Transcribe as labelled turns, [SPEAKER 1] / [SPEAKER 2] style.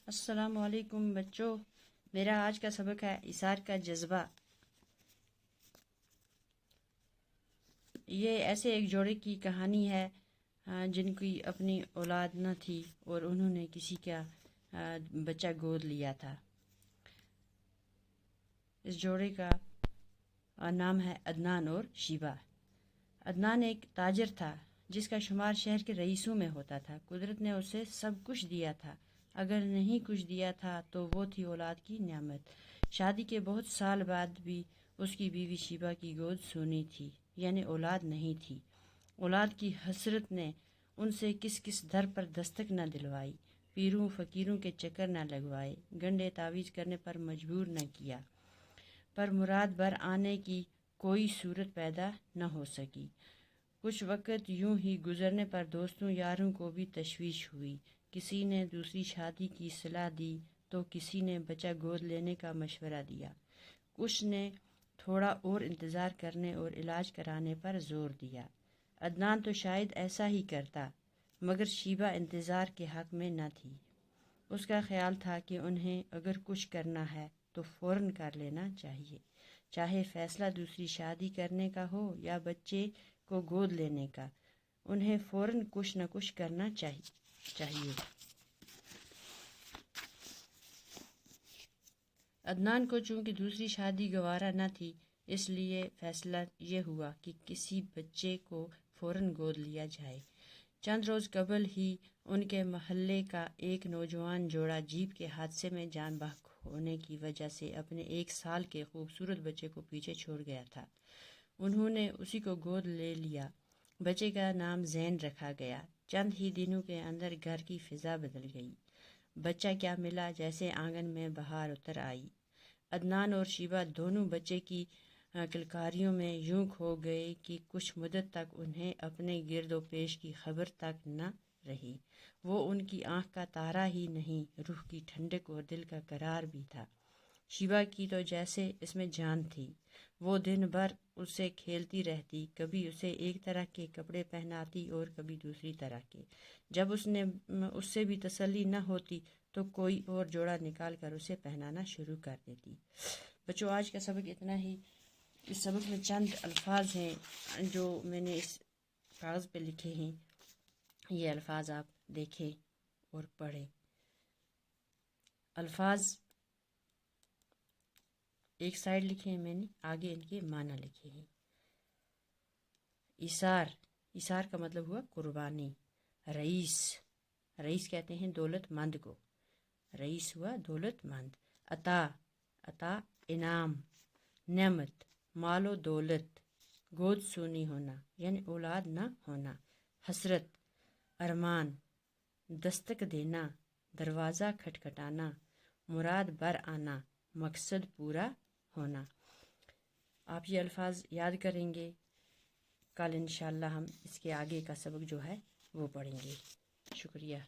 [SPEAKER 1] السلام علیکم بچوں، میرا آج کا سبق ہے ایثار کا جذبہ۔ یہ ایسے ایک جوڑے کی کہانی ہے جن کی اپنی اولاد نہ تھی اور انہوں نے کسی کا بچہ گود لیا تھا۔ اس جوڑے کا نام ہے عدنان اور شیبہ۔ عدنان ایک تاجر تھا جس کا شمار شہر کے رئیسوں میں ہوتا تھا۔ قدرت نے اسے سب کچھ دیا تھا، اگر نہیں کچھ دیا تھا تو وہ تھی اولاد کی نعمت۔ شادی کے بہت سال بعد بھی اس کی بیوی شیبہ کی گود سونی تھی، یعنی اولاد نہیں تھی۔ اولاد کی حسرت نے ان سے کس کس در پر دستک نہ دلوائی، پیروں فقیروں کے چکر نہ لگوائے، گنڈے تعویذ کرنے پر مجبور نہ کیا، پر مراد بر آنے کی کوئی صورت پیدا نہ ہو سکی۔ کچھ وقت یوں ہی گزرنے پر دوستوں یاروں کو بھی تشویش ہوئی۔ کسی نے دوسری شادی کی صلاح دی تو کسی نے بچہ گود لینے کا مشورہ دیا۔ کچھ نے تھوڑا اور انتظار کرنے اور علاج کرانے پر زور دیا۔ عدنان تو شاید ایسا ہی کرتا، مگر شیبہ انتظار کے حق میں نہ تھی۔ اس کا خیال تھا کہ انہیں اگر کچھ کرنا ہے تو فوراً کر لینا چاہیے، چاہے فیصلہ دوسری شادی کرنے کا ہو یا بچے کو گود لینے کا، انہیں فوراً کچھ نہ کچھ کرنا چاہیے۔ عدنان کو چونکہ دوسری شادی گوارا نہ تھی، اس لیے فیصلہ یہ ہوا کہ کسی بچے کو فوراً گود لیا جائے۔ چند روز قبل ہی ان کے محلے کا ایک نوجوان جوڑا جیپ کے حادثے میں جان بحق ہونے کی وجہ سے اپنے 1 سال کے خوبصورت بچے کو پیچھے چھوڑ گیا تھا۔ انہوں نے اسی کو گود لے لیا۔ بچے کا نام زین رکھا گیا۔ چند ہی دنوں کے اندر گھر کی فضا بدل گئی۔ بچہ کیا ملا، جیسے آنگن میں بہار اتر آئی۔ عدنان اور شیبہ دونوں بچے کی کلکاریوں میں یوں کھو گئے کہ کچھ مدت تک انہیں اپنے گرد و پیش کی خبر تک نہ رہی۔ وہ ان کی آنکھ کا تارا ہی نہیں، روح کی ٹھنڈک اور دل کا قرار بھی تھا۔ شیبہ کی تو جیسے اس میں جان تھی۔ وہ دن بھر اس سے کھیلتی رہتی، کبھی اسے ایک طرح کے کپڑے پہناتی اور کبھی دوسری طرح کے۔ جب اس سے بھی تسلی نہ ہوتی تو کوئی اور جوڑا نکال کر اسے پہنانا شروع کر دیتی۔ بچوں، آج کا سبق اتنا ہی۔ اس سبق میں چند الفاظ ہیں جو میں نے اس کاغذ پہ لکھے ہیں، یہ الفاظ آپ دیکھیں اور پڑھیں۔ الفاظ ایک سائڈ لکھے ہیں میں نے، آگے ان کے معنی لکھے ہیں۔ ایثار، ایثار کا مطلب ہوا قربانی۔ رئیس، رئیس کہتے ہیں دولت مند کو، رئیس ہوا دولت مند۔ عطا، عطا انعام، نعمت مال و دولت۔ گود سونی ہونا یعنی اولاد نہ ہونا۔ حسرت، ارمان، دستک دینا، دروازہ کھٹکھٹانا، مراد بر آنا، مقصد پورا ہونا۔ آپ یہ الفاظ یاد کریں گے، کل انشاءاللہ ہم اس کے آگے کا سبق جو ہے وہ پڑھیں گے۔ شکریہ۔